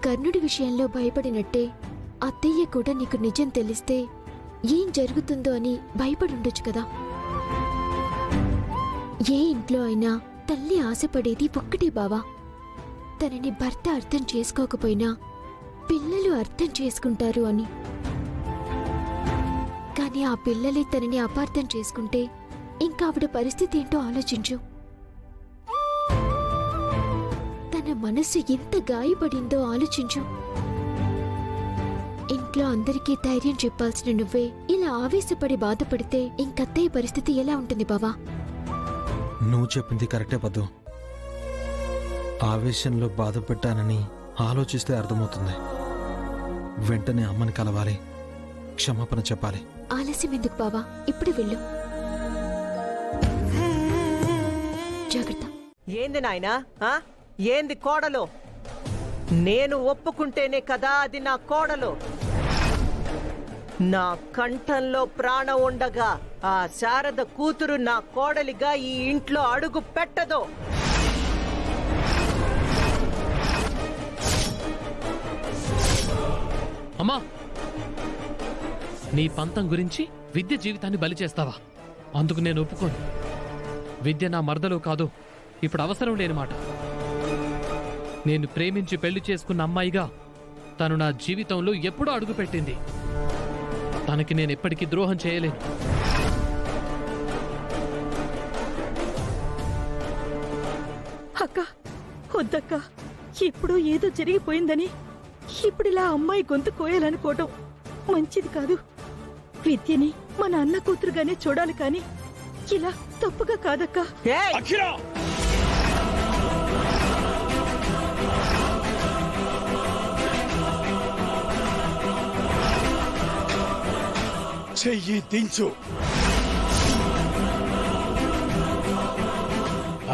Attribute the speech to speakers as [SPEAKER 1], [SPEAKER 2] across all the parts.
[SPEAKER 1] కర్ణుడి విషయంలో భయపడినట్టే అత్తయ్య కూడా నీకు నిజం తెలిస్తే ఏం జరుగుతుందో అని భయపడుండొచ్చు కదా. ఏ ఇంట్లో అయినా తల్లి ఆశపడేది ఒక్కటే బావా, తనని భర్త అర్థం చేసుకోకపోయినా పిల్లలు అర్థం చేసుకుంటారు అని. కానీ ఆ పిల్లలే తనని అపార్థం చేసుకుంటే ఇంకా ఆవిడ పరిస్థితి ఏంటో ఆలోచించు. తన మనసు ఎంత గాయపడిందో ఆలోచించు. ఇంట్లో అందరికీ ధైర్యం చెప్పాల్సిన నువ్వే ఇలా ఆవేశపడి బాధపడితే ఇంకత్తయ్య పరిస్థితి ఎలా ఉంటుంది బావా?
[SPEAKER 2] నువ్వు చెప్పింది కరెక్టే పద్దు. ఆవేశంలో బాధపెట్టానని ఆలోచిస్తే అర్థమవుతుంది. వెంటనే అమ్మని కలవాలి, క్షమాపణ చెప్పాలి.
[SPEAKER 1] ఆలస్యం ఎందుకు బావా, ఇప్పుడు వెళ్ళు. జాగ్రత్త.
[SPEAKER 3] ఏంది నాయనా, ఏంది కోడలు? నేను ఒప్పుకుంటేనే కదా అది నా కోడలు. నా కంఠంలో ప్రాణం ఉండగా ఆ శారద కూతురు నా కోడలిగా ఈ ఇంట్లో అడుగు పెట్టదు.
[SPEAKER 4] అమ్మా, నీ పంతం గురించి విద్య జీవితాన్ని బలి చేస్తావా? అందుకు నేను ఒప్పుకోను. విద్య నా మరదలు కాదు, ఇప్పుడు అవసరం లేని మాట. నేను ప్రేమించి పెళ్లి చేసుకున్న అమ్మాయిగా తను నా జీవితంలో ఎప్పుడూ అడుగుపెట్టింది. తనకి నేను ఎప్పటికీ ద్రోహం చేయలేను.
[SPEAKER 5] అక్క, వద్దక్క. ఇప్పుడు ఏదో జరిగిపోయిందని ఇప్పుడిలా అమ్మాయి గొంతు కోయాలనుకోవటం మంచిది కాదు. విద్యని మన అన్న కూతురుగానే చూడాలి, కాని ఇలా తప్పుగా కాదక్క.
[SPEAKER 6] చెయ్యి దించు.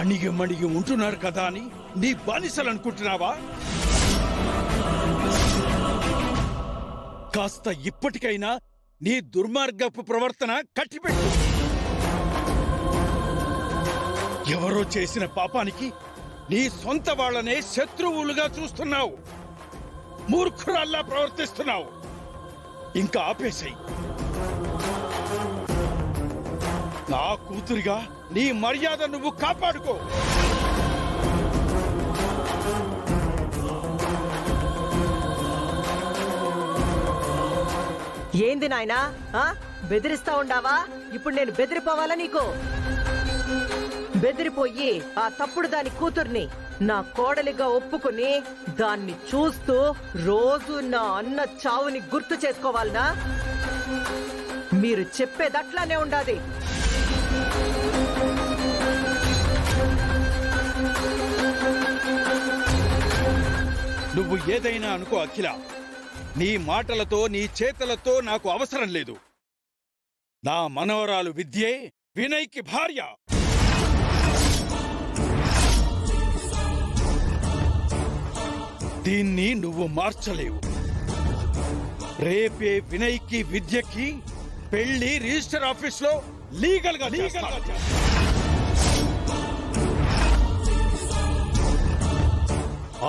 [SPEAKER 6] అణిగి మణిగి ఉంటున్నారు కదా అని నీ బానిసలనుకుంటున్నావా? కాస్త ఇప్పటికైనా నీ దుర్మార్గపు ప్రవర్తన కట్టిపెట్టు. ఎవరో చేసిన పాపానికి నీ సొంత వాళ్ళనే శత్రువులుగా చూస్తున్నావు. మూర్ఖురాల్లా ప్రవర్తిస్తున్నావు. ఇంకా ఆపేసాయి. నా కూతురిగా నీ మర్యాద నువ్వు కాపాడుకో.
[SPEAKER 3] ఏంది నాయనా, బెదిరిస్తా ఉండావా? ఇప్పుడు నేను బెదిరిపోవాలా నీకు? బెదిరిపోయి ఆ తప్పుడు దాని కూతుర్ని నా కోడలిగా ఒప్పుకుని దాన్ని చూస్తూ రోజు నా అన్న చావుని గుర్తు చేసుకోవాలనా? మీరు చెప్పేదట్లానే ఉండాది.
[SPEAKER 6] నువ్వు ఏదైనా అనుకో అఖిల, నీ మాటలతో నీ చేతలతో నాకు అవసరం లేదు. నా మనవరాలు విద్యే వినయ్కి భార్య. దీన్ని నువ్వు మార్చలేవు. రేపే వినయ్కి విద్యకి పెళ్లి రిజిస్టర్ ఆఫీస్లో లీగల్ గా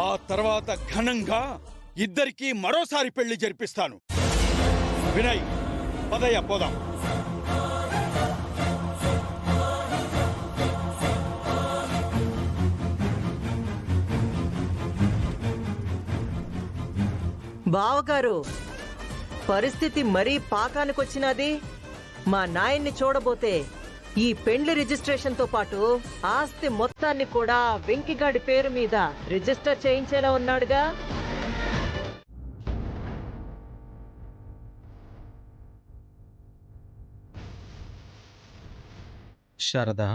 [SPEAKER 6] ఆ తర్వాత ఘనంగా ఇద్దరికీ మరోసారి పెళ్లి జరిపిస్తాను. వినయ్, పదయ్య పోదాం.
[SPEAKER 3] బావగారు, పరిస్థితి మరీ పాకానికొచ్చినది. మా నాయన్ని చూడబోతే ఈ పెండ్లి రిజిస్ట్రేషన్ తో పాటు ఆస్తి మొత్తాన్ని కూడా వెంకిగాడి పేరు మీద రిజిస్టర్ చేయించేలా ఉన్నాడుగా.
[SPEAKER 2] శారదా,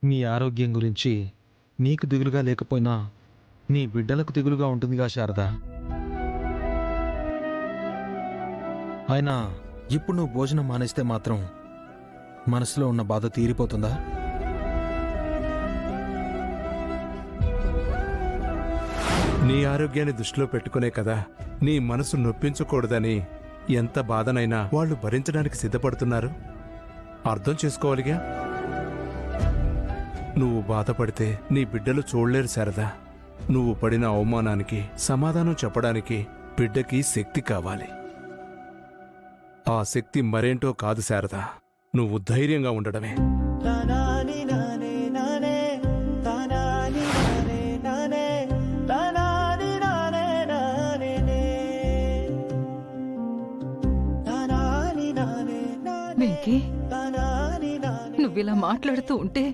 [SPEAKER 2] మీ ఆరోగ్యం గురించి నీకు దిగులుగా లేకపోయినా నీ బిడ్డలకు దిగులుగా ఉంటుందిగా శారద. అయినా ఇప్పుడు నువ్వు భోజనం మానేస్తే మాత్రం మనసులో ఉన్న బాధ తీరిపోతుందా?
[SPEAKER 7] నీ ఆరోగ్యాన్ని దృష్టిలో పెట్టుకునే కదా నీ మనసు నొప్పించకూడదని ఎంత బాధనైనా వాళ్ళు భరించడానికి సిద్ధపడుతున్నారు. అర్థం చేసుకోవాలిగా. నువ్వు బాధపడితే నీ బిడ్డలు చూడలేరు శారదా. నువ్వు పడిన అవమానానికి సమాధానం చెప్పడానికి బిడ్డకి శక్తి కావాలి. ఆ శక్తి మరేంటో కాదు శారదా, నువ్వు ధైర్యంగా ఉండడమే.
[SPEAKER 5] వెంకీ, నువ్విలా మాట్లాడుతూ ఉంటే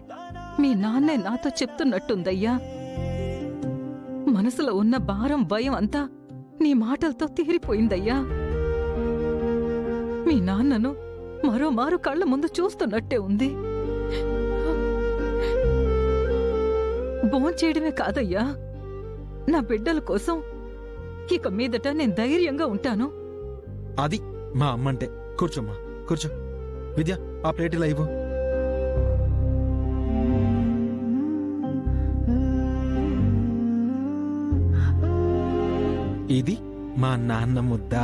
[SPEAKER 5] మీ నాన్నే నాతో చెప్తున్నట్టుందయ్యా. మనసులో ఉన్న భారం, భయం అంతా నీ మాటలతో తీరిపోయిందయ్యా. మీ నాన్నను మరోమారు కళ్ళ ముందు చూస్తున్నట్టే ఉంది. భోంచేయడమే కాదయ్యా, నా బిడ్డల కోసం ఇక మీదట నేను ధైర్యంగా ఉంటాను.
[SPEAKER 2] అది మా అమ్మంటే. కూర్చోమ్మా, కూర్చో. విద్య, ఆ ప్లేట్ ఇలా ఇవ్వు. ఇది మా నాన్న ముద్ద.